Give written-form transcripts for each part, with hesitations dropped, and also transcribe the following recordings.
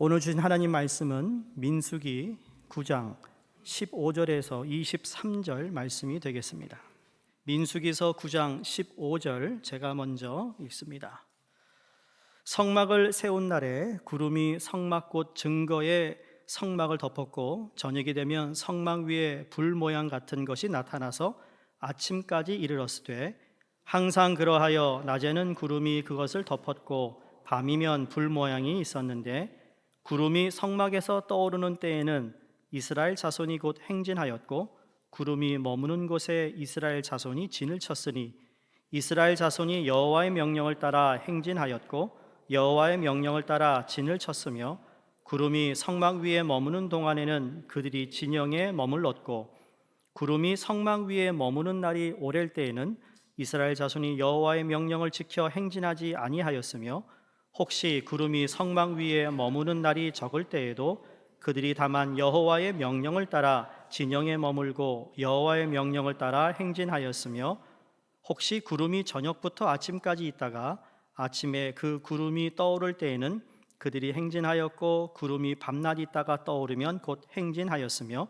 오늘 주신 하나님 말씀은 민수기 9장 15절에서 23절 말씀이 되겠습니다. 민수기서 9장 15절 제가 먼저 읽습니다. 성막을 세운 날에 구름이 성막꽃 증거에 성막을 덮었고 저녁이 되면 성막 위에 불 모양 같은 것이 나타나서 아침까지 이르렀으되 항상 그러하여 낮에는 구름이 그것을 덮었고 밤이면 불 모양이 있었는데 구름이 성막에서 떠오르는 때에는 이스라엘 자손이 곧 행진하였고 구름이 머무는 곳에 이스라엘 자손이 진을 쳤으니 이스라엘 자손이 여호와의 명령을 따라 행진하였고 여호와의 명령을 따라 진을 쳤으며 구름이 성막 위에 머무는 동안에는 그들이 진영에 머물렀고 구름이 성막 위에 머무는 날이 오랠 때에는 이스라엘 자손이 여호와의 명령을 지켜 행진하지 아니하였으며 혹시 구름이 성막 위에 머무는 날이 적을 때에도 그들이 다만 여호와의 명령을 따라 진영에 머물고 여호와의 명령을 따라 행진하였으며 혹시 구름이 저녁부터 아침까지 있다가 아침에 그 구름이 떠오를 때에는 그들이 행진하였고 구름이 밤낮 있다가 떠오르면 곧 행진하였으며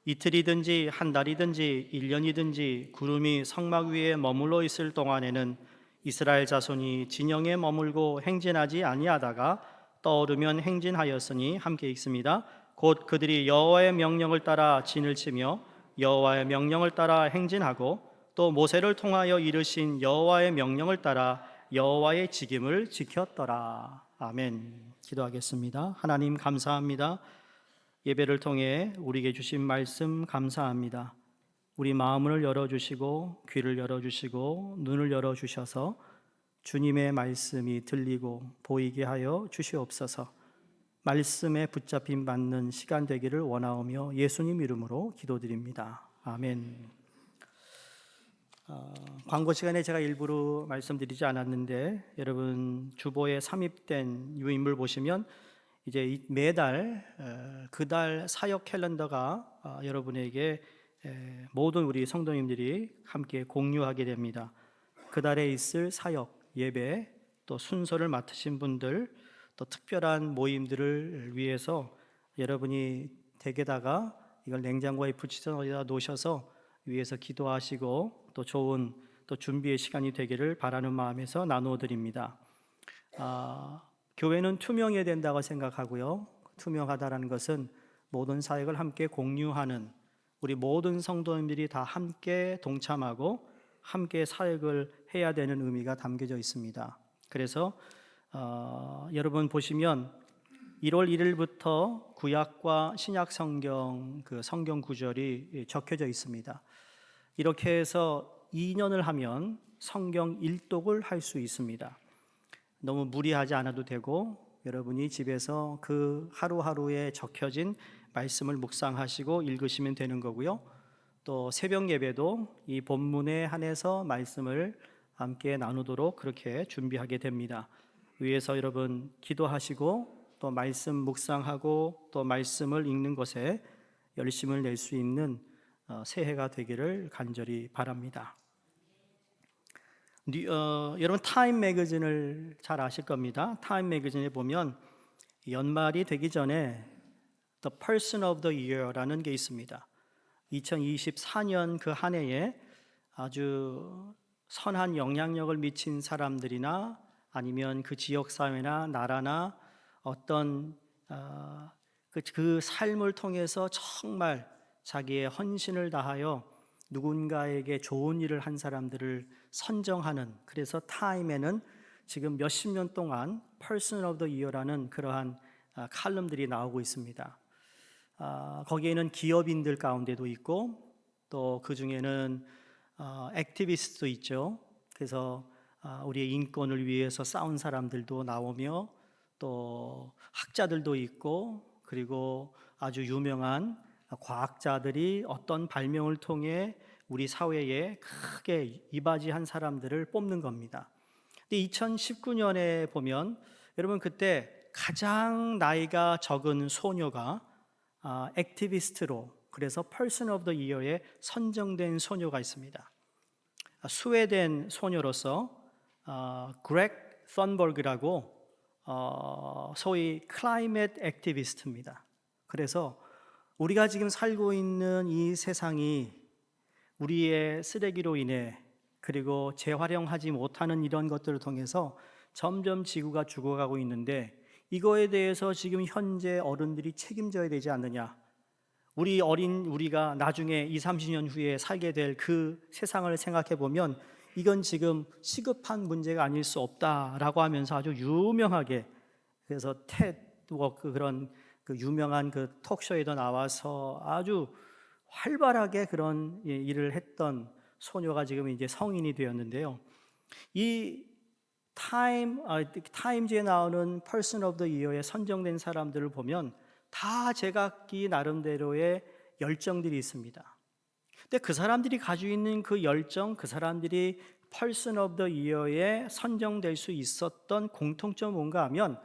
이틀이든지 한 달이든지 1년이든지 구름이 성막 위에 머물러 있을 동안에는 이스라엘 자손이 진영에 머물고 행진하지 아니하다가 떠오르면 행진하였으니 함께 읽습니다. 곧 그들이 여호와의 명령을 따라 진을 치며 여호와의 명령을 따라 행진하고 또 모세를 통하여 이르신 여호와의 명령을 따라 여호와의 직임을 지켰더라. 아멘. 기도하겠습니다. 하나님 감사합니다. 예배를 통해 우리에게 주신 말씀 감사합니다. 우리 마음을 열어주시고 귀를 열어주시고 눈을 열어주셔서 주님의 말씀이 들리고 보이게 하여 주시옵소서. 말씀에 붙잡힘 받는 시간 되기를 원하오며 예수님 이름으로 기도드립니다. 아멘. 광고 시간에 제가 일부러 말씀드리지 않았는데 여러분 주보에 삽입된 유인물 보시면 이제 매달 그달 사역 캘린더가 여러분에게 모든 우리 성도님들이 함께 공유하게 됩니다. 그달에 있을 사역, 예배, 또 순서를 맡으신 분들, 또 특별한 모임들을 위해서 여러분이 댁에다가 이걸 냉장고에 붙이서 어디다 놓으셔서 위에서 기도하시고 또 좋은 또 준비의 시간이 되기를 바라는 마음에서 나누어 드립니다. 교회는 투명해야 된다고 생각하고요. 투명하다라는 것은 모든 사역을 함께 공유하는 우리 모든 성도님들이 다 함께 동참하고 함께 사역을 해야 되는 의미가 담겨져 있습니다. 그래서 여러분 보시면 1월 1일부터 구약과 신약 성경 그 성경 구절이 적혀져 있습니다. 이렇게 해서 2년을 하면 성경 1독을 할 수 있습니다. 너무 무리하지 않아도 되고 여러분이 집에서 그 하루하루에 적혀진 말씀을 묵상하시고 읽으시면 되는 거고요. 또 새벽 예배도 이 본문에 한해서 말씀을 함께 나누도록 그렇게 준비하게 됩니다. 위에서 여러분 기도하시고 또 말씀 묵상하고 또 말씀을 읽는 것에 열심을 낼 수 있는 새해가 되기를 간절히 바랍니다. 여러분 타임 매거진을 잘 아실 겁니다. 타임 매거진에 보면 연말이 되기 전에 The Person of the Year라는 게 있습니다. 2024년 그 한 해에 아주 선한 영향력을 미친 사람들이나 아니면 그 지역 사회나 나라나 어떤 그 삶을 통해서 정말 자기의 헌신을 다하여 누군가에게 좋은 일을 한 사람들을 선정하는, 그래서 타임에는 지금 몇십 년 동안 Person of the Year라는 그러한 칼럼들이 나오고 있습니다. 거기에는 기업인들 가운데도 있고 또 그 중에는 액티비스트도 있죠. 그래서 우리의 인권을 위해서 싸운 사람들도 나오며 또 학자들도 있고 그리고 아주 유명한 과학자들이 어떤 발명을 통해 우리 사회에 크게 이바지한 사람들을 뽑는 겁니다. 근데 2019년에 보면 여러분 그때 가장 나이가 적은 소녀가 액티비스트로 그래서 Person of the Year에 선정된 소녀가 있습니다. 스웨덴 소녀로서 그렉 썬버그라고 소위 클라이밋 액티비스트입니다. 그래서 우리가 지금 살고 있는 이 세상이 우리의 쓰레기로 인해 그리고 재활용하지 못하는 이런 것들을 통해서 점점 지구가 죽어가고 있는데, 이거에 대해서 지금 현재 어른들이 책임져야 되지 않느냐. 우리가 나중에 20, 30년 후에 살게 될 그 세상을 생각해 보면 이건 지금 시급한 문제가 아닐 수 없다라고 하면서 아주 유명하게, 그래서 테드워크 그런 그 유명한 그 톡쇼에도 나와서 아주 활발하게 그런 일을 했던 소녀가 지금 이제 성인이 되었는데요. 이 타임즈에 나오는 Person of the Year에 선정된 사람들을 보면 다 제각기 나름대로의 열정들이 있습니다. 근데 그 사람들이 가지고 있는 그 열정, 그 사람들이 Person of the Year에 선정될 수 있었던 공통점 뭔가 하면,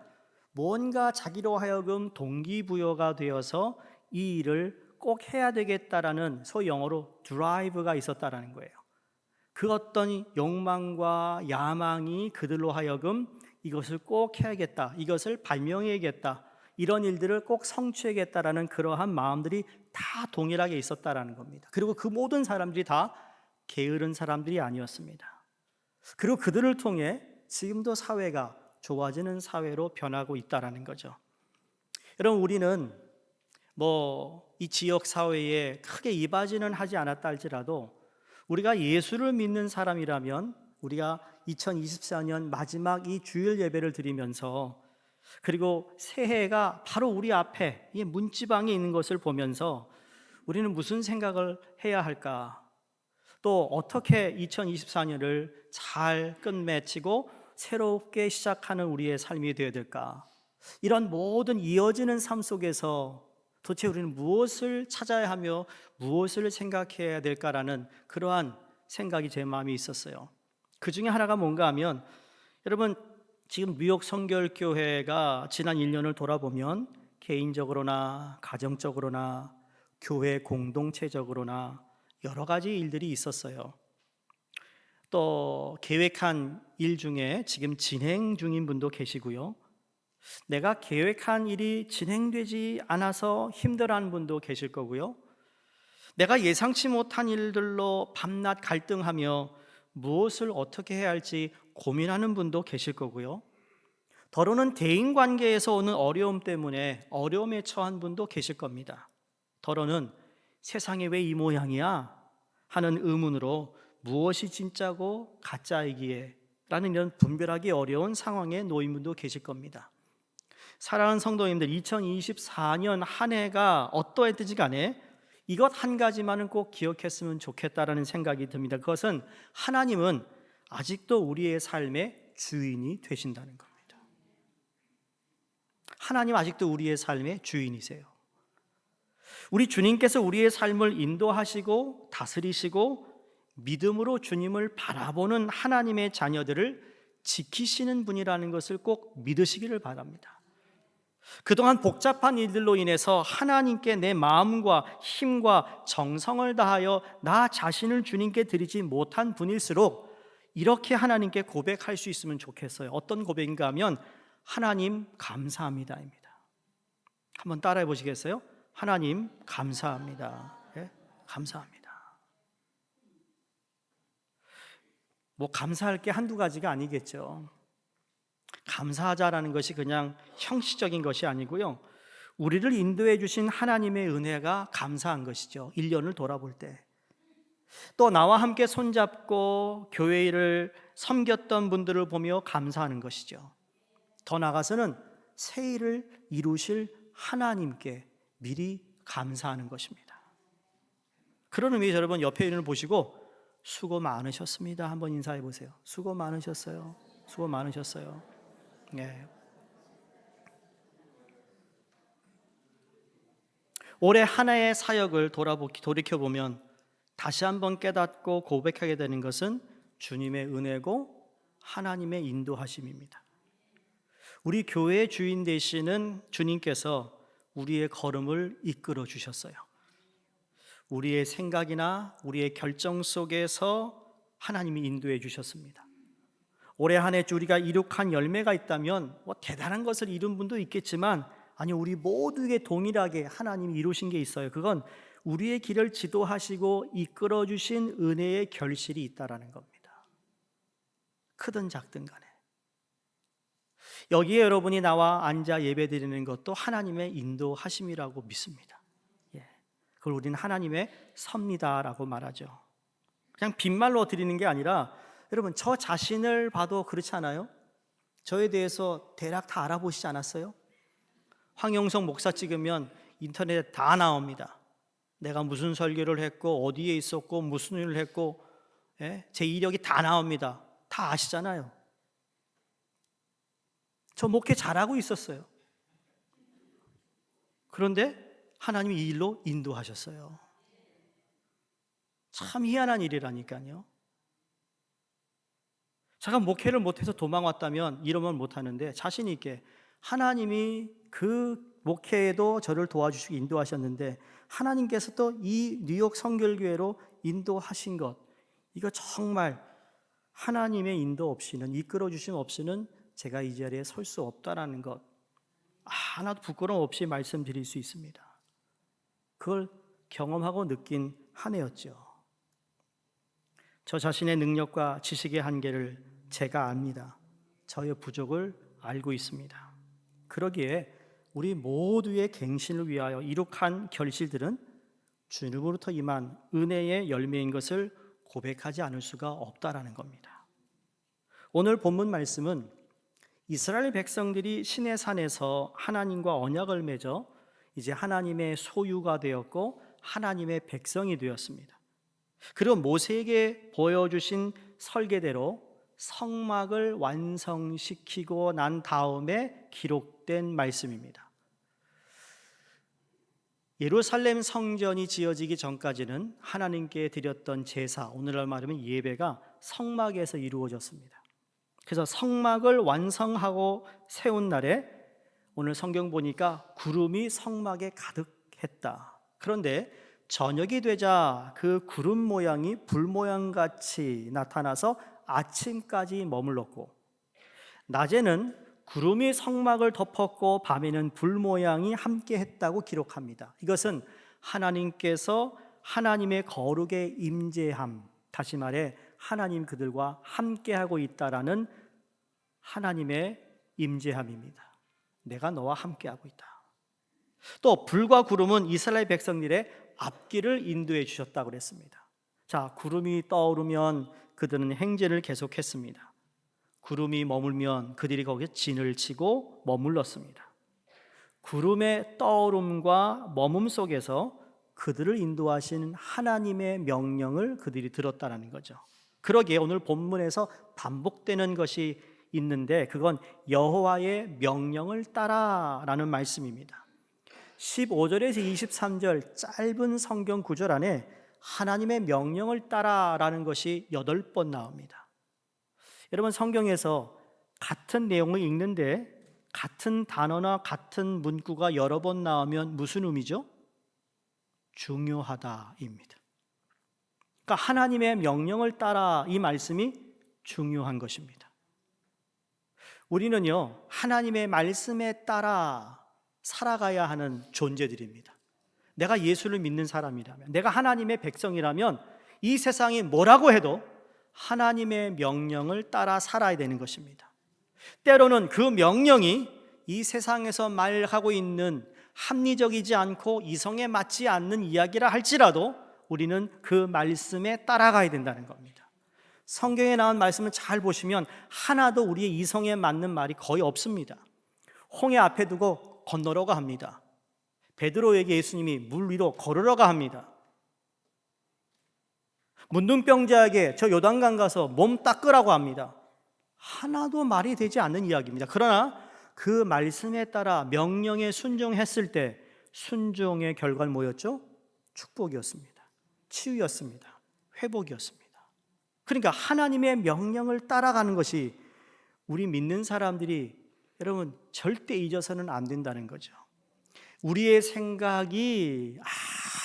뭔가 자기로 하여금 동기부여가 되어서 이 일을 꼭 해야 되겠다라는, 소위 영어로 드라이브가 있었다라는 거예요. 그 어떤 욕망과 야망이 그들로 하여금 이것을 꼭 해야겠다, 이것을 발명해야겠다, 이런 일들을 꼭 성취하겠다라는 그러한 마음들이 다 동일하게 있었다라는 겁니다. 그리고 그 모든 사람들이 다 게으른 사람들이 아니었습니다. 그리고 그들을 통해 지금도 사회가 좋아지는 사회로 변하고 있다라는 거죠. 여러분, 우리는 이 지역 사회에 크게 이바지는 하지 않았다 할지라도 우리가 예수를 믿는 사람이라면, 우리가 2024년 마지막 이 주일 예배를 드리면서, 그리고 새해가 바로 우리 앞에 이 문지방에 있는 것을 보면서 우리는 무슨 생각을 해야 할까? 또 어떻게 2024년을 잘 끝맺히고 새롭게 시작하는 우리의 삶이 되어야 될까? 이런 모든 이어지는 삶 속에서 도대체 우리는 무엇을 찾아야 하며 무엇을 생각해야 될까라는 그러한 생각이 제 마음에 있었어요. 그 중에 하나가 뭔가 하면, 여러분, 지금 뉴욕 성결교회가 지난 1년을 돌아보면 개인적으로나 가정적으로나 교회 공동체적으로나 여러 가지 일들이 있었어요. 또 계획한 일 중에 지금 진행 중인 분도 계시고요. 내가 계획한 일이 진행되지 않아서 힘들어하는 분도 계실 거고요. 내가 예상치 못한 일들로 밤낮 갈등하며 무엇을 어떻게 해야 할지 고민하는 분도 계실 거고요. 더러는 대인관계에서 오는 어려움 때문에 어려움에 처한 분도 계실 겁니다. 더러는 세상이 왜 이 모양이야? 하는 의문으로 무엇이 진짜고 가짜이기에 라는 이런 분별하기 어려운 상황에 놓인 분도 계실 겁니다. 사랑하는 성도님들, 2024년 한 해가 어떠했든지 간에 이것 한 가지만은 꼭 기억했으면 좋겠다라는 생각이 듭니다. 그것은 하나님은 아직도 우리의 삶의 주인이 되신다는 겁니다. 하나님 아직도 우리의 삶의 주인이세요. 우리 주님께서 우리의 삶을 인도하시고 다스리시고 믿음으로 주님을 바라보는 하나님의 자녀들을 지키시는 분이라는 것을 꼭 믿으시기를 바랍니다. 그동안 복잡한 일들로 인해서 하나님께 내 마음과 힘과 정성을 다하여 나 자신을 주님께 드리지 못한 분일수록 이렇게 하나님께 고백할 수 있으면 좋겠어요. 어떤 고백인가 하면, 하나님 감사합니다입니다. 한번 따라해 보시겠어요? 하나님 감사합니다. 네? 감사합니다. 감사할 게 한두 가지가 아니겠죠. 감사하자라는 것이 그냥 형식적인 것이 아니고요, 우리를 인도해 주신 하나님의 은혜가 감사한 것이죠. 1년을 돌아볼 때 또 나와 함께 손잡고 교회 일을 섬겼던 분들을 보며 감사하는 것이죠. 더 나아가서는 새 일을 이루실 하나님께 미리 감사하는 것입니다. 그런 의미에서 여러분, 옆에 있는 분을 보시고 수고 많으셨습니다 한번 인사해 보세요. 수고 많으셨어요. 수고 많으셨어요. 네. 올해 한 해의 사역을 돌이켜보면 다시 한번 깨닫고 고백하게 되는 것은 주님의 은혜고 하나님의 인도하심입니다. 우리 교회의 주인 되시는 주님께서 우리의 걸음을 이끌어 주셨어요. 우리의 생각이나 우리의 결정 속에서 하나님이 인도해 주셨습니다. 올해 한 해 우리가 이룩한 열매가 있다면 대단한 것을 이룬 분도 있겠지만, 아니, 우리 모두에게 동일하게 하나님이 이루신 게 있어요. 그건 우리의 길을 지도하시고 이끌어 주신 은혜의 결실이 있다라는 겁니다. 크든 작든 간에. 여기에 여러분이 나와 앉아 예배드리는 것도 하나님의 인도하심이라고 믿습니다. 그걸 우리는 하나님의 섭니다라고 말하죠. 그냥 빈말로 드리는 게 아니라, 여러분, 저 자신을 봐도 그렇지 않아요? 저에 대해서 대략 다 알아보시지 않았어요? 황영성 목사 찍으면 인터넷에 다 나옵니다. 내가 무슨 설교를 했고 어디에 있었고 무슨 일을 했고, 제 이력이 다 나옵니다. 다 아시잖아요. 저 목회 잘하고 있었어요. 그런데 하나님이 이 일로 인도하셨어요. 참 희한한 일이라니까요. 제가 목회를 못해서 도망왔다면 이러면 못하는데, 자신 있게 하나님이 그 목회에도 저를 도와주시고 인도하셨는데, 하나님께서 또 이 뉴욕 성결교회로 인도하신 것, 이거 정말 하나님의 인도 없이는, 이끌어 주심 없이는 제가 이 자리에 설 수 없다라는 것, 하나도 부끄러움 없이 말씀드릴 수 있습니다. 그걸 경험하고 느낀 한 해였죠. 저 자신의 능력과 지식의 한계를 제가 압니다. 저의 부족을 알고 있습니다. 그러기에 우리 모두의 갱신을 위하여 이룩한 결실들은 주님으로부터 임한 은혜의 열매인 것을 고백하지 않을 수가 없다라는 겁니다. 오늘 본문 말씀은 이스라엘 백성들이 시내 산에서 하나님과 언약을 맺어 이제 하나님의 소유가 되었고 하나님의 백성이 되었습니다. 그리고 모세에게 보여주신 설계대로 성막을 완성시키고 난 다음에 기록된 말씀입니다. 예루살렘 성전이 지어지기 전까지는 하나님께 드렸던 제사, 오늘날 말하면 예배가 성막에서 이루어졌습니다. 그래서 성막을 완성하고 세운 날에 오늘 성경 보니까 구름이 성막에 가득했다. 그런데 저녁이 되자 그 구름 모양이 불 모양같이 나타나서 아침까지 머물렀고, 낮에는 구름이 성막을 덮었고 밤에는 불 모양이 함께 했다고 기록합니다. 이것은 하나님께서 하나님의 거룩의 임재함, 다시 말해 하나님 그들과 함께하고 있다라는 하나님의 임재함입니다. 내가 너와 함께하고 있다. 또 불과 구름은 이스라엘 백성들의 앞길을 인도해 주셨다고 그랬습니다. 자, 구름이 떠오르면 그들은 행진을 계속했습니다. 구름이 머물면 그들이 거기에 진을 치고 머물렀습니다. 구름의 떠오름과 머문 속에서 그들을 인도하시는 하나님의 명령을 그들이 들었다는 거죠. 그러기에 오늘 본문에서 반복되는 것이 있는데, 그건 여호와의 명령을 따라라는 말씀입니다. 15절에서 23절 짧은 성경 구절 안에 하나님의 명령을 따라라는 것이 8번 나옵니다. 여러분, 성경에서 같은 내용을 읽는데 같은 단어나 같은 문구가 여러 번 나오면 무슨 의미죠? 중요하다입니다. 그러니까 하나님의 명령을 따라, 이 말씀이 중요한 것입니다. 우리는요, 하나님의 말씀에 따라 살아가야 하는 존재들입니다. 내가 예수를 믿는 사람이라면, 내가 하나님의 백성이라면 이 세상이 뭐라고 해도 하나님의 명령을 따라 살아야 되는 것입니다. 때로는 그 명령이 이 세상에서 말하고 있는 합리적이지 않고 이성에 맞지 않는 이야기라 할지라도 우리는 그 말씀에 따라가야 된다는 겁니다. 성경에 나온 말씀을 잘 보시면 하나도 우리의 이성에 맞는 말이 거의 없습니다. 홍해 앞에 두고 건너려고 합니다. 베드로에게 예수님이 물 위로 걸으러가 합니다. 문둥병자에게 저 요단강 가서 몸 닦으라고 합니다. 하나도 말이 되지 않는 이야기입니다. 그러나 그 말씀에 따라 명령에 순종했을 때 순종의 결과는 뭐였죠? 축복이었습니다. 치유였습니다. 회복이었습니다. 그러니까 하나님의 명령을 따라가는 것이 우리 믿는 사람들이, 여러분, 절대 잊어서는 안 된다는 거죠. 우리의 생각이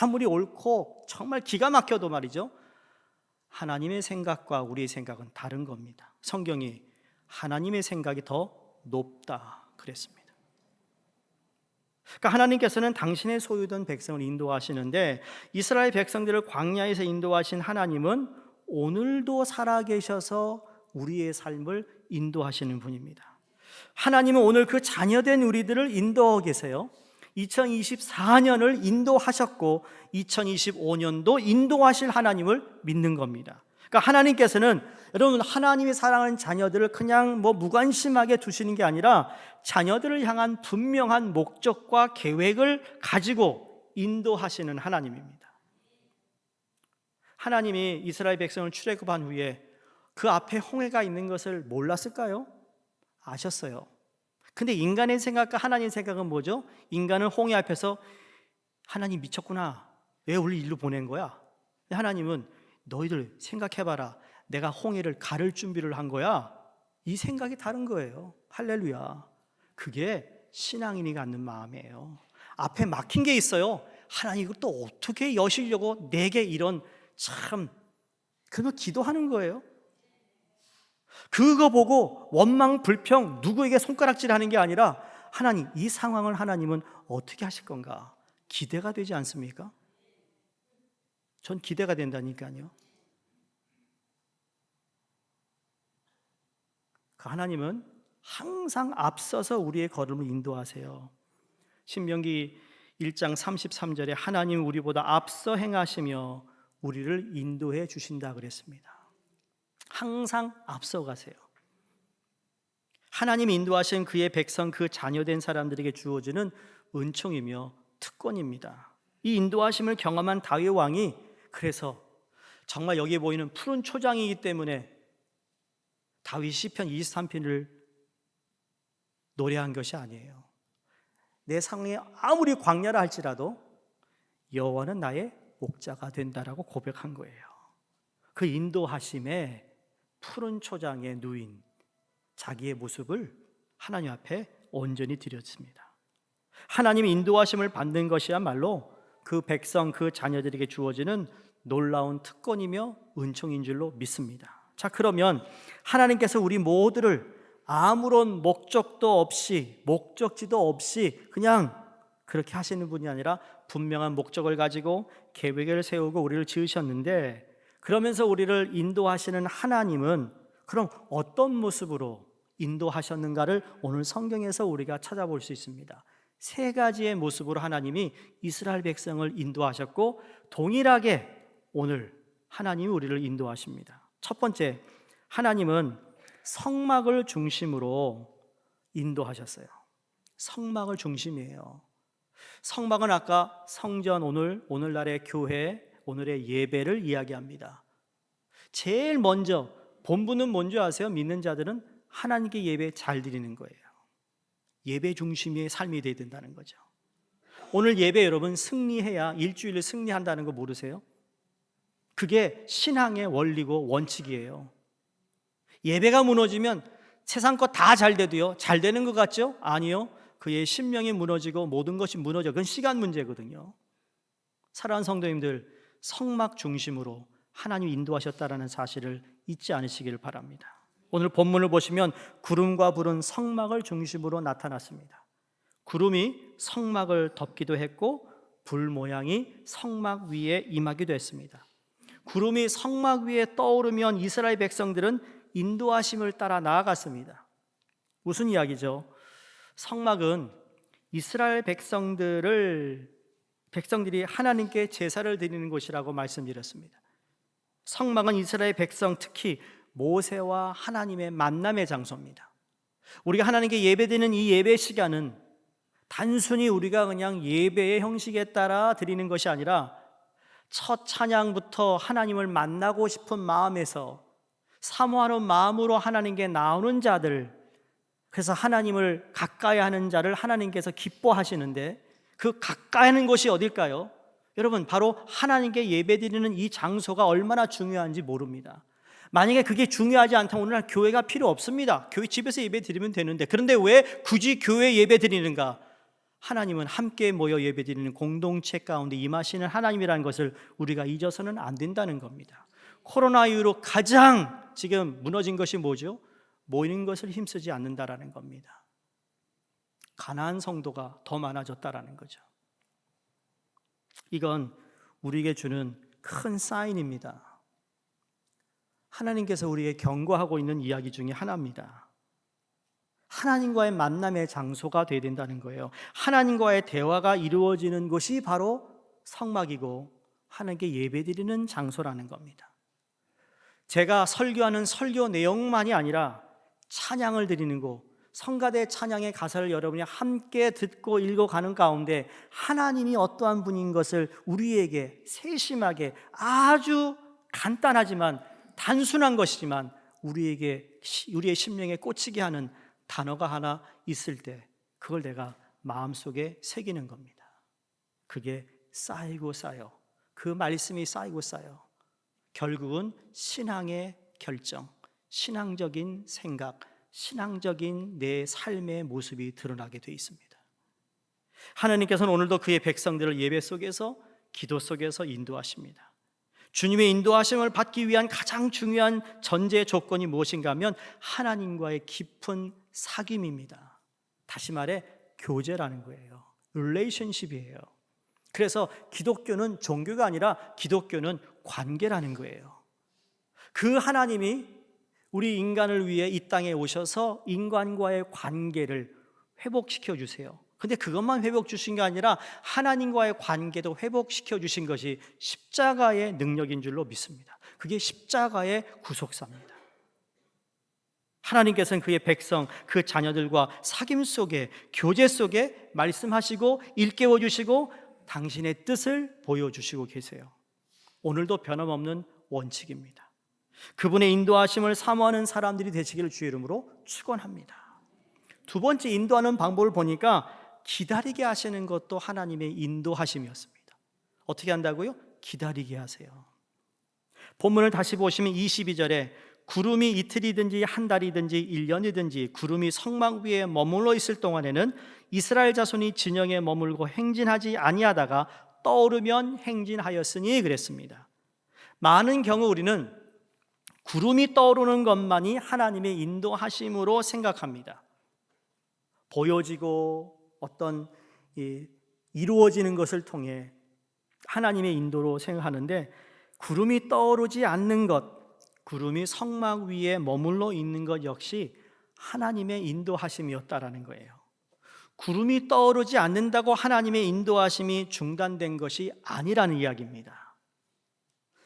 아무리 옳고 정말 기가 막혀도 말이죠, 하나님의 생각과 우리의 생각은 다른 겁니다. 성경이 하나님의 생각이 더 높다 그랬습니다. 그러니까 하나님께서는 당신의 소유된 백성을 인도하시는데 이스라엘 백성들을 광야에서 인도하신 하나님은 오늘도 살아계셔서 우리의 삶을 인도하시는 분입니다. 하나님은 오늘 그 자녀된 우리들을 인도하고 계세요. 2024년을 인도하셨고 2025년도 인도하실 하나님을 믿는 겁니다. 그러니까 하나님께서는 여러분 하나님이 사랑하는 자녀들을 그냥 무관심하게 두시는 게 아니라 자녀들을 향한 분명한 목적과 계획을 가지고 인도하시는 하나님입니다. 하나님이 이스라엘 백성을 출애굽한 후에 그 앞에 홍해가 있는 것을 몰랐을까요? 아셨어요. 근데 인간의 생각과 하나님의 생각은 뭐죠? 인간은 홍해 앞에서 하나님 미쳤구나, 왜 우리 일로 보낸 거야? 하나님은 너희들 생각해봐라, 내가 홍해를 가를 준비를 한 거야. 이 생각이 다른 거예요. 할렐루야. 그게 신앙인이 갖는 마음이에요. 앞에 막힌 게 있어요. 하나님 이걸 또 어떻게 여시려고 내게 이런 그거 기도하는 거예요. 그거 보고 원망 불평 누구에게 손가락질하는 게 아니라 하나님 이 상황을 하나님은 어떻게 하실 건가 기대가 되지 않습니까? 전 기대가 된다니까요. 그 하나님은 항상 앞서서 우리의 걸음을 인도하세요. 신명기 1장 33절에 하나님 우리보다 앞서 행하시며 우리를 인도해 주신다 그랬습니다. 항상 앞서가세요. 하나님이 인도하신 그의 백성, 그 자녀된 사람들에게 주어지는 은총이며 특권입니다. 이 인도하심을 경험한 다윗 왕이 그래서 정말 여기에 보이는 푸른 초장이기 때문에 다윗 시편 23편을 노래한 것이 아니에요. 내 상황이 아무리 광야라 할지라도 여호와는 나의 목자가 된다라고 고백한 거예요. 그 인도하심에 푸른 초장에 누인 자기의 모습을 하나님 앞에 온전히 드렸습니다. 하나님의 인도하심을 받는 것이야말로 그 백성, 그 자녀들에게 주어지는 놀라운 특권이며 은총인 줄로 믿습니다. 자, 그러면 하나님께서 우리 모두를 아무런 목적도 없이, 목적지도 없이 그냥 그렇게 하시는 분이 아니라 분명한 목적을 가지고 계획을 세우고 우리를 지으셨는데, 그러면서 우리를 인도하시는 하나님은 그럼 어떤 모습으로 인도하셨는가를 오늘 성경에서 우리가 찾아볼 수 있습니다. 세 가지의 모습으로 하나님이 이스라엘 백성을 인도하셨고 동일하게 오늘 하나님이 우리를 인도하십니다. 첫 번째, 하나님은 성막을 중심으로 인도하셨어요. 성막을 중심이에요. 성막은 아까 성전, 오늘날의 교회, 오늘의 예배를 이야기합니다. 제일 먼저 본분은 뭔지 아세요? 믿는 자들은 하나님께 예배 잘 드리는 거예요. 예배 중심의 삶이 되어야 된다는 거죠. 오늘 예배 여러분 승리해야 일주일을 승리한다는 거 모르세요? 그게 신앙의 원리고 원칙이에요. 예배가 무너지면 세상 것 다 잘 돼도요, 잘 되는 것 같죠? 아니요. 그의 심령이 무너지고 모든 것이 무너져. 그건 시간 문제거든요. 사랑하는 성도님들, 성막 중심으로 하나님이 인도하셨다는 사실을 잊지 않으시기를 바랍니다. 오늘 본문을 보시면 구름과 불은 성막을 중심으로 나타났습니다. 구름이 성막을 덮기도 했고 불 모양이 성막 위에 임하기도 했습니다. 구름이 성막 위에 떠오르면 이스라엘 백성들은 인도하심을 따라 나아갔습니다. 무슨 이야기죠? 성막은 이스라엘 백성들이 하나님께 제사를 드리는 곳이라고 말씀드렸습니다. 성막은 이스라엘 백성, 특히 모세와 하나님의 만남의 장소입니다. 우리가 하나님께 예배드리는 이 예배 시간은 단순히 우리가 그냥 예배의 형식에 따라 드리는 것이 아니라 첫 찬양부터 하나님을 만나고 싶은 마음에서 사모하는 마음으로 하나님께 나오는 자들, 그래서 하나님을 가까이 하는 자를 하나님께서 기뻐하시는데 그 가까이 하는 곳이 어딜까요? 여러분, 바로 하나님께 예배드리는 이 장소가 얼마나 중요한지 모릅니다. 만약에 그게 중요하지 않다면 오늘날 교회가 필요 없습니다. 교회 집에서 예배 드리면 되는데, 그런데 왜 굳이 교회 예배 드리는가? 하나님은 함께 모여 예배 드리는 공동체 가운데 임하시는 하나님이라는 것을 우리가 잊어서는 안 된다는 겁니다. 코로나 이후로 가장 지금 무너진 것이 뭐죠? 모이는 것을 힘쓰지 않는다라는 겁니다. 가난한 성도가 더 많아졌다라는 거죠. 이건 우리에게 주는 큰 사인입니다. 하나님께서 우리에게 경고하고 있는 이야기 중에 하나입니다. 하나님과의 만남의 장소가 되어야 된다는 거예요. 하나님과의 대화가 이루어지는 곳이 바로 성막이고 하나님께 예배드리는 장소라는 겁니다. 제가 설교하는 설교 내용만이 아니라 찬양을 드리는 곳, 성가대 찬양의 가사를 여러분이 함께 듣고 읽어가는 가운데 하나님이 어떠한 분인 것을 우리에게 세심하게, 아주 간단하지만 단순한 것이지만 우리의 심령에 꽂히게 하는 단어가 하나 있을 때 그걸 내가 마음속에 새기는 겁니다. 그게 쌓이고 쌓여, 그 말씀이 쌓이고 쌓여 결국은 신앙의 결정, 신앙적인 생각, 신앙적인 내 삶의 모습이 드러나게 되어 있습니다. 하나님께서는 오늘도 그의 백성들을 예배 속에서, 기도 속에서 인도하십니다. 주님의 인도하심을 받기 위한 가장 중요한 전제 조건이 무엇인가 하면 하나님과의 깊은 사귐입니다. 다시 말해 교제라는 거예요. 릴레이션십이에요. 그래서 기독교는 종교가 아니라 기독교는 관계라는 거예요. 그 하나님이 우리 인간을 위해 이 땅에 오셔서 인간과의 관계를 회복시켜 주세요. 근데 그것만 회복 주신 게 아니라 하나님과의 관계도 회복시켜 주신 것이 십자가의 능력인 줄로 믿습니다. 그게 십자가의 구속사입니다. 하나님께서는 그의 백성, 그 자녀들과 사귐 속에, 교제 속에 말씀하시고 일깨워 주시고 당신의 뜻을 보여주시고 계세요. 오늘도 변함없는 원칙입니다. 그분의 인도하심을 사모하는 사람들이 되시기를 주의 이름으로 축원합니다. 두 번째 인도하는 방법을 보니까 기다리게 하시는 것도 하나님의 인도하심이었습니다. 어떻게 한다고요? 기다리게 하세요. 본문을 다시 보시면 22절에 구름이 이틀이든지 한 달이든지 1년이든지 구름이 성막 위에 머물러 있을 동안에는 이스라엘 자손이 진영에 머물고 행진하지 아니하다가 떠오르면 행진하였으니 그랬습니다. 많은 경우 우리는 구름이 떠오르는 것만이 하나님의 인도하심으로 생각합니다. 보여지고 어떤 이루어지는 것을 통해 하나님의 인도로 생각하는데 구름이 떠오르지 않는 것, 구름이 성막 위에 머물러 있는 것 역시 하나님의 인도하심이었다라는 거예요. 구름이 떠오르지 않는다고 하나님의 인도하심이 중단된 것이 아니라는 이야기입니다.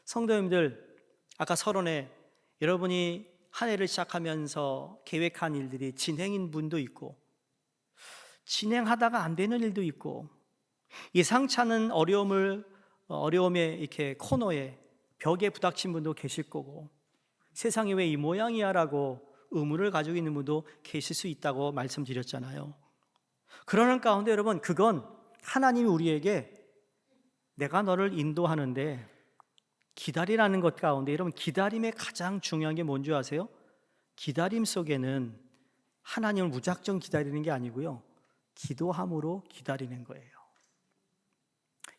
성도님들, 아까 서론에 여러분이 한 해를 시작하면서 계획한 일들이 진행인 분도 있고 진행하다가 안 되는 일도 있고 예상치 않은 어려움의 이렇게 코너에 벽에 부닥친 분도 계실 거고 세상이 왜 이 모양이야 라고 의문을 가지고 있는 분도 계실 수 있다고 말씀드렸잖아요. 그러는 가운데 여러분, 그건 하나님이 우리에게 내가 너를 인도하는데 기다리라는 것 가운데, 여러분 기다림의 가장 중요한 게 뭔지 아세요? 기다림 속에는 하나님을 무작정 기다리는 게 아니고요, 기도함으로 기다리는 거예요.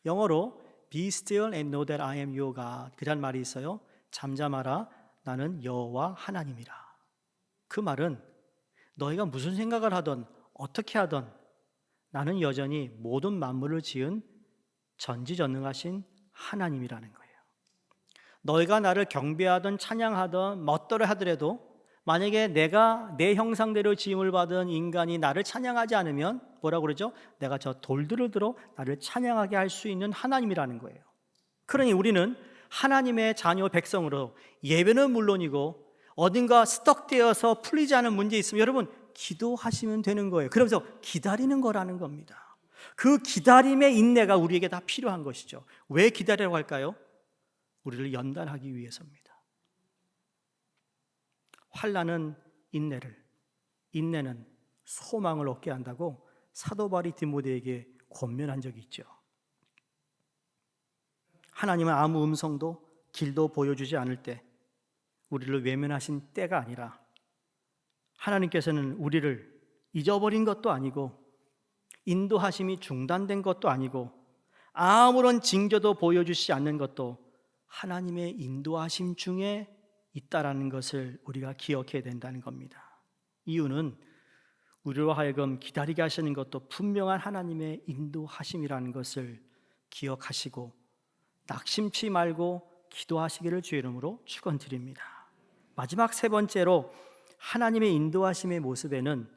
영어로 Be still and know that I am your God, 그런 말이 있어요. 잠잠하라, 나는 여호와 하나님이라. 그 말은 너희가 무슨 생각을 하든 어떻게 하든 나는 여전히 모든 만물을 지은 전지전능하신 하나님이라는 거예요. 너희가 나를 경배하든 찬양하든 멋대로 하더라도 만약에 내가 내 형상대로 지음을 받은 인간이 나를 찬양하지 않으면 뭐라고 그러죠? 내가 저 돌들을 들어 나를 찬양하게 할 수 있는 하나님이라는 거예요. 그러니 우리는 하나님의 자녀 백성으로 예배는 물론이고 어딘가 스떡되어서 풀리지 않은 문제 있으면 여러분 기도하시면 되는 거예요. 그러면서 기다리는 거라는 겁니다. 그 기다림의 인내가 우리에게 다 필요한 것이죠. 왜 기다리라고 할까요? 우리를 연단하기 위해서입니다. 환난은 인내를, 인내는 소망을 얻게 한다고 사도 바울이 디모데에게 권면한 적이 있죠. 하나님은 아무 음성도 길도 보여주지 않을 때 우리를 외면하신 때가 아니라 하나님께서는 우리를 잊어버린 것도 아니고 인도하심이 중단된 것도 아니고 아무런 징조도 보여주시지 않는 것도 하나님의 인도하심 중에 있다라는 것을 우리가 기억해야 된다는 겁니다. 이유는 우리로 하여금 기다리게 하시는 것도 분명한 하나님의 인도하심이라는 것을 기억하시고 낙심치 말고 기도하시기를 주의 이름으로 축원드립니다. 마지막 세 번째로 하나님의 인도하심의 모습에는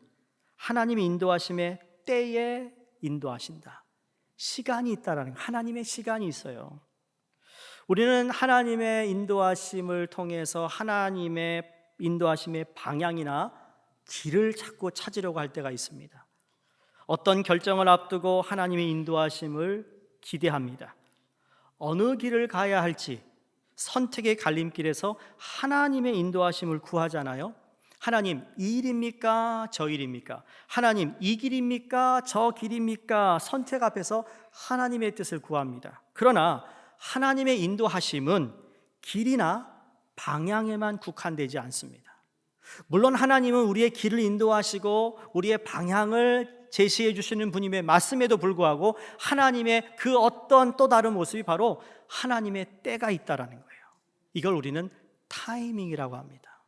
하나님의 인도하심의 때에 인도하신다. 시간이 있다라는 거예요. 하나님의 시간이 있어요. 우리는 하나님의 인도하심을 통해서 하나님의 인도하심의 방향이나 길을 자꾸 찾으려고 할 때가 있습니다. 어떤 결정을 앞두고 하나님의 인도하심을 기대합니다. 어느 길을 가야 할지 선택의 갈림길에서 하나님의 인도하심을 구하잖아요. 하나님, 이 일입니까? 저 일입니까? 하나님, 이 길입니까? 저 길입니까? 선택 앞에서 하나님의 뜻을 구합니다. 그러나 하나님의 인도하심은 길이나 방향에만 국한되지 않습니다. 물론 하나님은 우리의 길을 인도하시고 우리의 방향을 제시해 주시는 분임에 맞음에도 불구하고 하나님의 그 어떤 또 다른 모습이 바로 하나님의 때가 있다라는 거예요. 이걸 우리는 타이밍이라고 합니다.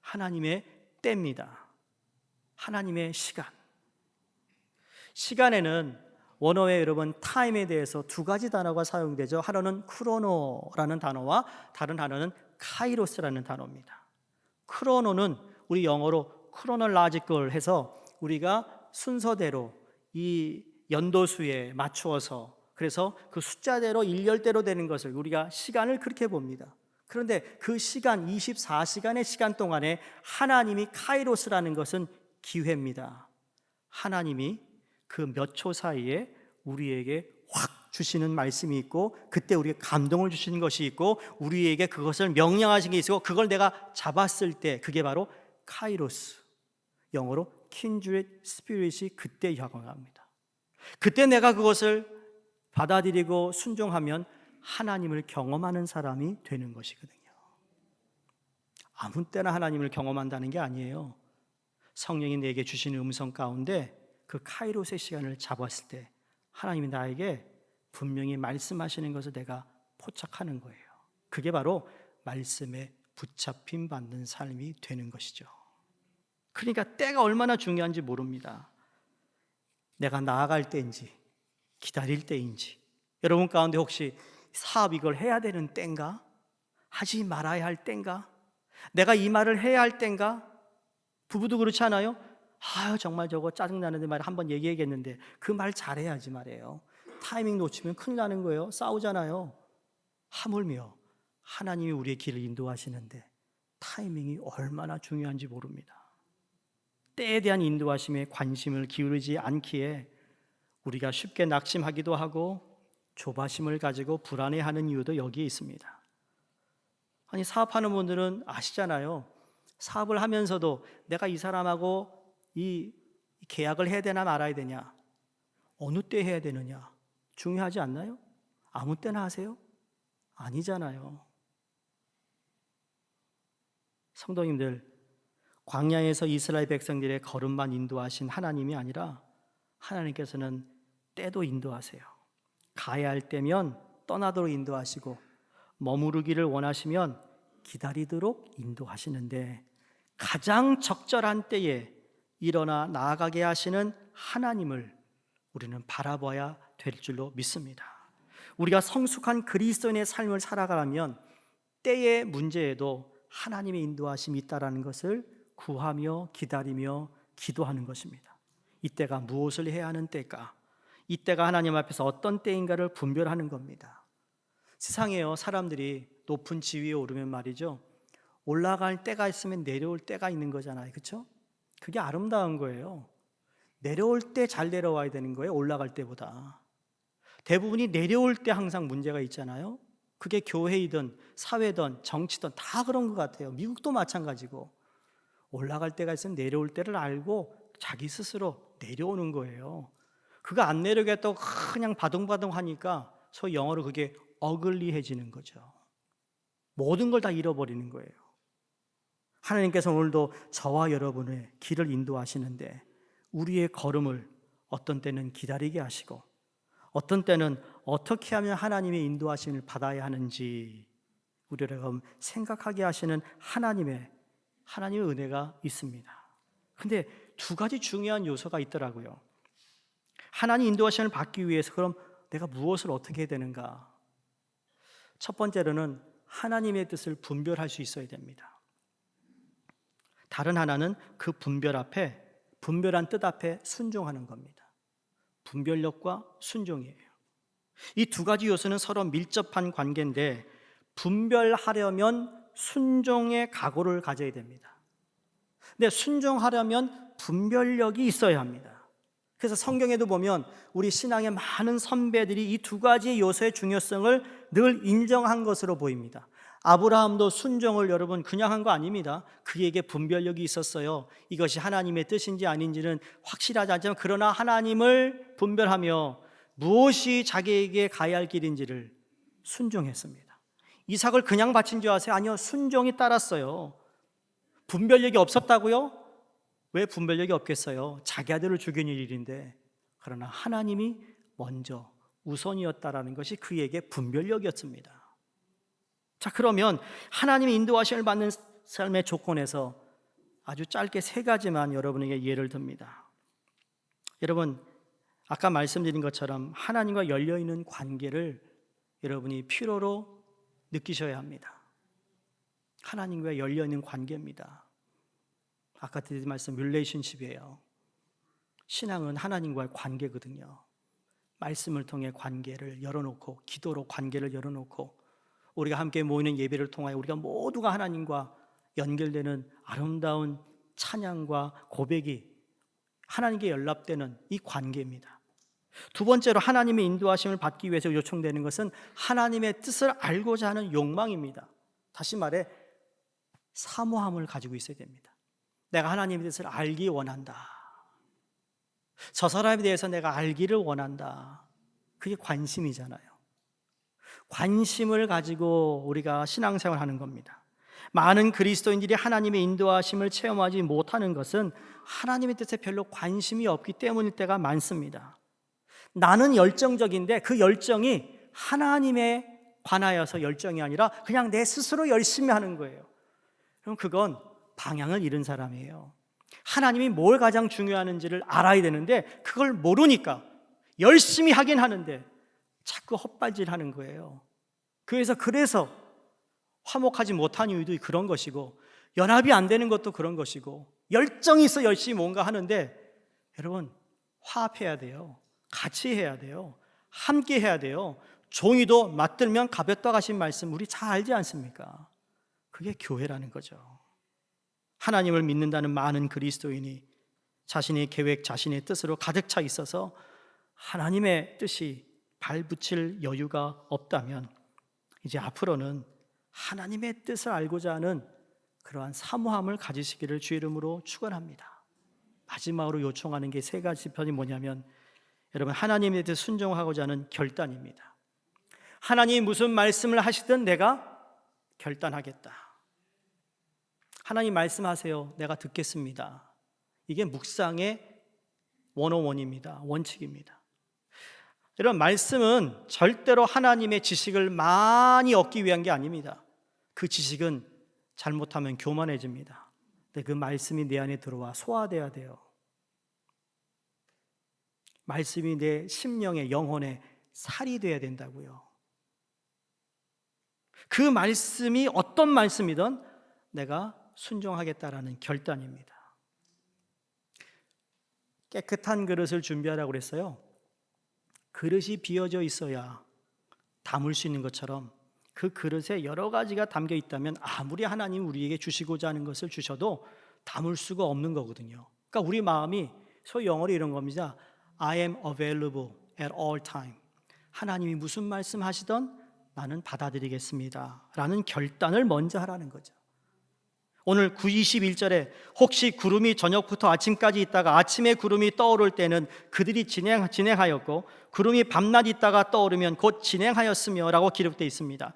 하나님의 때입니다. 하나님의 시간. 시간에는 원어에 여러분 타임에 대해서 두 가지 단어가 사용되죠. 하나는 크로노라는 단어와 다른 하나는 카이로스라는 단어입니다. 크로노는 우리 영어로 크로놀라지컬 해서 우리가 순서대로 이 연도수에 맞추어서 그래서 그 숫자대로 일렬대로 되는 것을 우리가 시간을 그렇게 봅니다. 그런데 그 시간 24시간의 시간 동안에 하나님이 카이로스라는 것은 기회입니다. 하나님이 그 몇 초 사이에 우리에게 확 주시는 말씀이 있고 그때 우리에게 감동을 주시는 것이 있고 우리에게 그것을 명령하신 게 있고 그걸 내가 잡았을 때 그게 바로 카이로스, 영어로 kindred spirit이 그때 작용합니다. 그때 내가 그것을 받아들이고 순종하면 하나님을 경험하는 사람이 되는 것이거든요. 아무 때나 하나님을 경험한다는 게 아니에요. 성령이 내게 주시는 음성 가운데 그 카이로스의 시간을 잡았을 때 하나님이 나에게 분명히 말씀하시는 것을 내가 포착하는 거예요. 그게 바로 말씀에 붙잡힘 받는 삶이 되는 것이죠. 그러니까 때가 얼마나 중요한지 모릅니다. 내가 나아갈 때인지 기다릴 때인지 여러분 가운데 혹시 사업 이걸 해야 되는 때인가? 하지 말아야 할 때인가? 내가 이 말을 해야 할 때인가? 부부도 그렇지 않아요? 정말 저거 짜증나는데 말 한번 얘기해야겠는데 그 말 잘해야지 말이에요. 타이밍 놓치면 큰일 나는 거예요. 싸우잖아요. 하물며 하나님이 우리의 길을 인도하시는데 타이밍이 얼마나 중요한지 모릅니다. 때에 대한 인도하심에 관심을 기울이지 않기에 우리가 쉽게 낙심하기도 하고 조바심을 가지고 불안해하는 이유도 여기에 있습니다. 아니 사업하는 분들은 아시잖아요. 사업을 하면서도 내가 이 사람하고 이 계약을 해야 되나 말아야 되냐, 어느 때 해야 되느냐 중요하지 않나요? 아무 때나 하세요? 아니잖아요. 성도님들, 광야에서 이스라엘 백성들의 걸음만 인도하신 하나님이 아니라 하나님께서는 때도 인도하세요. 가야 할 때면 떠나도록 인도하시고 머무르기를 원하시면 기다리도록 인도하시는데 가장 적절한 때에 일어나 나아가게 하시는 하나님을 우리는 바라봐야 될 줄로 믿습니다. 우리가 성숙한 그리스도인의 삶을 살아가려면 때의 문제에도 하나님의 인도하심이 있다는 것을 구하며 기다리며 기도하는 것입니다. 이때가 무엇을 해야 하는 때일까? 이때가 하나님 앞에서 어떤 때인가를 분별하는 겁니다. 세상에요, 사람들이 높은 지위에 오르면 말이죠, 올라갈 때가 있으면 내려올 때가 있는 거잖아요. 그렇죠? 그게 아름다운 거예요. 내려올 때 잘 내려와야 되는 거예요, 올라갈 때보다. 대부분이 내려올 때 항상 문제가 있잖아요. 그게 교회이든 사회든 정치든 다 그런 것 같아요. 미국도 마찬가지고. 올라갈 때가 있으면 내려올 때를 알고 자기 스스로 내려오는 거예요. 그거 안 내려오겠다고 그냥 바둥바둥 하니까 소위 영어로 그게 어글리해지는 거죠. 모든 걸 다 잃어버리는 거예요. 하나님께서 오늘도 저와 여러분의 길을 인도하시는데 우리의 걸음을 어떤 때는 기다리게 하시고 어떤 때는 어떻게 하면 하나님의 인도하심을 받아야 하는지 우리를 생각하게 하시는 하나님의 은혜가 있습니다. 근데 두 가지 중요한 요소가 있더라고요. 하나님 인도하심을 받기 위해서 그럼 내가 무엇을 어떻게 해야 되는가? 첫 번째로는 하나님의 뜻을 분별할 수 있어야 됩니다. 다른 하나는 그 분별한 뜻 앞에 순종하는 겁니다. 분별력과 순종이에요. 이 두 가지 요소는 서로 밀접한 관계인데 분별하려면 순종의 각오를 가져야 됩니다. 근데 순종하려면 분별력이 있어야 합니다. 그래서 성경에도 보면 우리 신앙의 많은 선배들이 이 두 가지 요소의 중요성을 늘 인정한 것으로 보입니다. 아브라함도 순종을 여러분 그냥 한 거 아닙니다. 그에게 분별력이 있었어요. 이것이 하나님의 뜻인지 아닌지는 확실하지 않지만 그러나 하나님을 분별하며 무엇이 자기에게 가야 할 길인지를 순종했습니다. 이삭을 그냥 바친 줄 아세요? 아니요, 순종이 따랐어요. 분별력이 없었다고요? 왜 분별력이 없겠어요? 자기 아들을 죽이는 일인데. 그러나 하나님이 먼저 우선이었다라는 것이 그에게 분별력이었습니다. 자, 그러면 하나님의 인도하심을 받는 삶의 조건에서 아주 짧게 세 가지만 여러분에게 예를 듭니다. 여러분, 아까 말씀드린 것처럼 하나님과 열려있는 관계를 여러분이 필요로 느끼셔야 합니다. 하나님과 열려있는 관계입니다. 아까 드린 말씀 릴레이션십이에요. 신앙은 하나님과의 관계거든요. 말씀을 통해 관계를 열어놓고 기도로 관계를 열어놓고 우리가 함께 모이는 예배를 통하여 우리가 모두가 하나님과 연결되는 아름다운 찬양과 고백이 하나님께 연락되는 이 관계입니다. 두 번째로 하나님의 인도하심을 받기 위해서 요청되는 것은 하나님의 뜻을 알고자 하는 욕망입니다. 다시 말해 사모함을 가지고 있어야 됩니다. 내가 하나님의 뜻을 알기 원한다. 저 사람에 대해서 내가 알기를 원한다. 그게 관심이잖아요. 관심을 가지고 우리가 신앙생활을 하는 겁니다. 많은 그리스도인들이 하나님의 인도하심을 체험하지 못하는 것은 하나님의 뜻에 별로 관심이 없기 때문일 때가 많습니다. 나는 열정적인데 그 열정이 하나님에 관하여서 열정이 아니라 그냥 내 스스로 열심히 하는 거예요. 그럼 그건 방향을 잃은 사람이에요. 하나님이 뭘 가장 중요하는지를 알아야 되는데 그걸 모르니까 열심히 하긴 하는데 자꾸 헛발질하는 거예요. 그래서 화목하지 못한 이유도 그런 것이고 연합이 안 되는 것도 그런 것이고 열정이 있어 열심히 뭔가 하는데 여러분 화합해야 돼요. 같이 해야 돼요. 함께 해야 돼요. 종이도 맞들면 가볍다 가신 말씀 우리 잘 알지 않습니까? 그게 교회라는 거죠. 하나님을 믿는다는 많은 그리스도인이 자신의 계획, 자신의 뜻으로 가득 차 있어서 하나님의 뜻이 발붙일 여유가 없다면 이제 앞으로는 하나님의 뜻을 알고자 하는 그러한 사모함을 가지시기를 주의 이름으로 축원합니다. 마지막으로 요청하는 게 세 가지 편이 뭐냐면 여러분 하나님의 뜻 순종하고자 하는 결단입니다. 하나님이 무슨 말씀을 하시든 내가 결단하겠다. 하나님 말씀하세요. 내가 듣겠습니다. 이게 묵상의 101입니다. 원칙입니다. 여러분 말씀은 절대로 하나님의 지식을 많이 얻기 위한 게 아닙니다. 그 지식은 잘못하면 교만해집니다. 근데 그 말씀이 내 안에 들어와 소화돼야 돼요. 말씀이 내 심령의 영혼의 살이 돼야 된다고요. 그 말씀이 어떤 말씀이든 내가 순종하겠다라는 결단입니다. 깨끗한 그릇을 준비하라고 그랬어요. 그릇이 비어져 있어야 담을 수 있는 것처럼 그 그릇에 여러 가지가 담겨 있다면 아무리 하나님 우리에게 주시고자 하는 것을 주셔도 담을 수가 없는 거거든요. 그러니까 우리 마음이 소위 영어로 이런 겁니다. I am available at all time. 하나님이 무슨 말씀 하시던 나는 받아들이겠습니다 라는 결단을 먼저 하라는 거죠. 오늘 21절에 혹시 구름이 저녁부터 아침까지 있다가 아침에 구름이 떠오를 때는 그들이 진행하였고 구름이 밤낮 있다가 떠오르면 곧 진행하였으며 라고 기록되어 있습니다.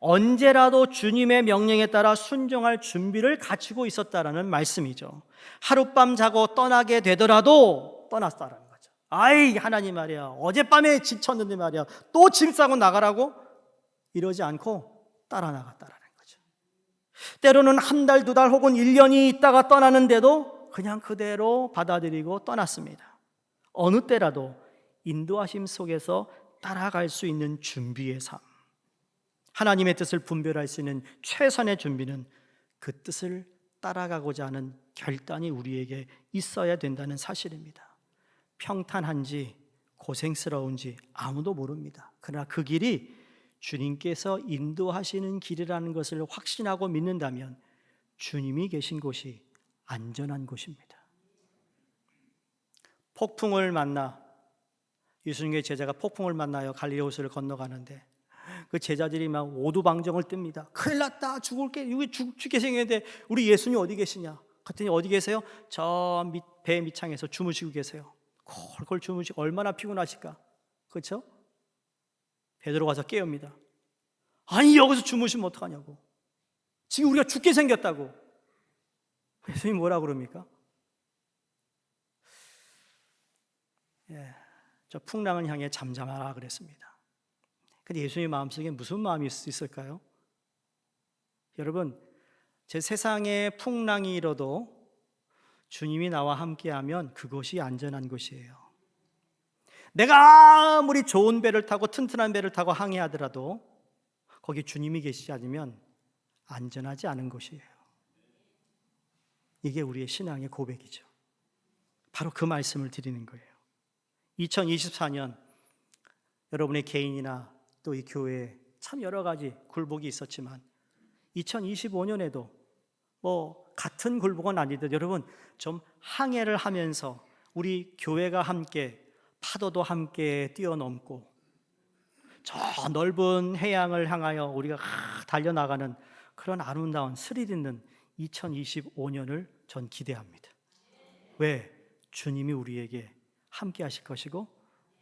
언제라도 주님의 명령에 따라 순종할 준비를 갖추고 있었다라는 말씀이죠. 하룻밤 자고 떠나게 되더라도 떠났다라는 거죠. 아이 하나님 말이야 어젯밤에 지쳤는데 말이야 또 짐 싸고 나가라고? 이러지 않고 따라 나갔다라는 거죠. 때로는 한 달, 두 달 혹은 1년이 있다가 떠나는데도 그냥 그대로 받아들이고 떠났습니다. 어느 때라도 인도하심 속에서 따라갈 수 있는 준비의 삶, 하나님의 뜻을 분별할 수 있는 최선의 준비는 그 뜻을 따라가고자 하는 결단이 우리에게 있어야 된다는 사실입니다. 평탄한지 고생스러운지 아무도 모릅니다. 그러나 그 길이 주님께서 인도하시는 길이라는 것을 확신하고 믿는다면 주님이 계신 곳이 안전한 곳입니다. 폭풍을 만나, 예수님의 제자가 폭풍을 만나요. 갈릴리 호수를 건너가는데 그 제자들이 막 오두방정을 뜹니다. 큰일 났다, 죽을게, 여기 죽게 생겼는데 우리 예수님 어디 계시냐? 그랬더니 어디 계세요? 저 배 밑창에서 주무시고 계세요. 콜콜 주무시고 얼마나 피곤하실까? 그렇죠? 베드로 가서 깨웁니다. 아니, 여기서 주무시면 어떡하냐고. 지금 우리가 죽게 생겼다고. 예수님이 뭐라 그럽니까? 저 풍랑을 향해 잠잠하라 그랬습니다. 근데 예수님 마음속에 무슨 마음이 있을까요? 여러분, 제 세상에 풍랑이 일어도 주님이 나와 함께하면 그것이 안전한 곳이에요. 내가 아무리 좋은 배를 타고 튼튼한 배를 타고 항해하더라도 거기 주님이 계시지 않으면 안전하지 않은 곳이에요. 이게 우리의 신앙의 고백이죠. 바로 그 말씀을 드리는 거예요. 2024년 여러분의 개인이나 또 이 교회에 참 여러 가지 굴복이 있었지만 2025년에도 같은 굴복은 아니듯 여러분 좀 항해를 하면서 우리 교회가 함께 파도도 함께 뛰어넘고 저 넓은 해양을 향하여 우리가 달려나가는 그런 아름다운 스릴 있는 2025년을 전 기대합니다. 왜? 주님이 우리에게 함께 하실 것이고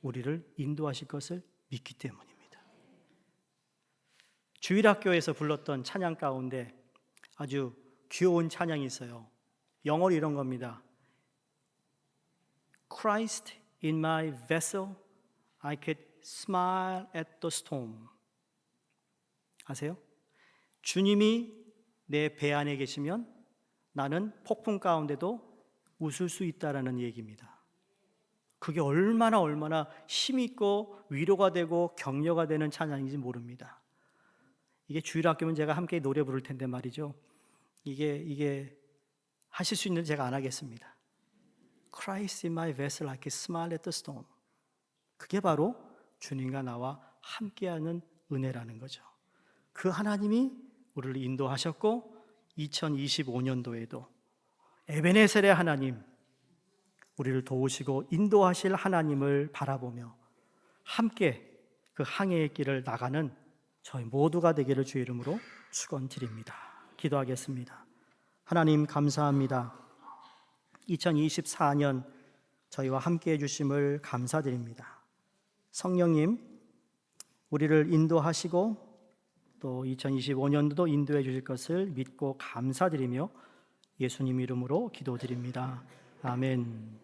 우리를 인도하실 것을 믿기 때문입니다. 주일학교에서 불렀던 찬양 가운데 아주 귀여운 찬양이 있어요. 영어로 이런 겁니다. Christ in my vessel, I could smile at the storm. 아세요? 주님이 내 배 안에 계시면 나는 폭풍 가운데도 웃을 수 있다라는 얘기입니다. 그게 얼마나 힘있고 위로가 되고 격려가 되는 찬양인지 모릅니다. 이게 주일학교면 제가 함께 노래 부를 텐데 말이죠. 이게 하실 수 있는지 제가 안 하겠습니다. Christ in my vessel, I can smile at the storm. 그게 바로 주님과 나와 함께하는 은혜라는 거죠. 그 하나님이 우리를 인도하셨고 2025년도에도 에베네셀의 하나님, 우리를 도우시고 인도하실 하나님을 바라보며 함께 그 항해의 길을 나가는 저희 모두가 되기를 주의 이름으로 축원드립니다. 기도하겠습니다. 하나님 감사합니다. 2024년 저희와 함께해 주심을 감사드립니다. 성령님, 우리를 인도하시고 또 2025년도도 인도해 주실 것을 믿고 감사드리며 예수님 이름으로 기도드립니다. 아멘.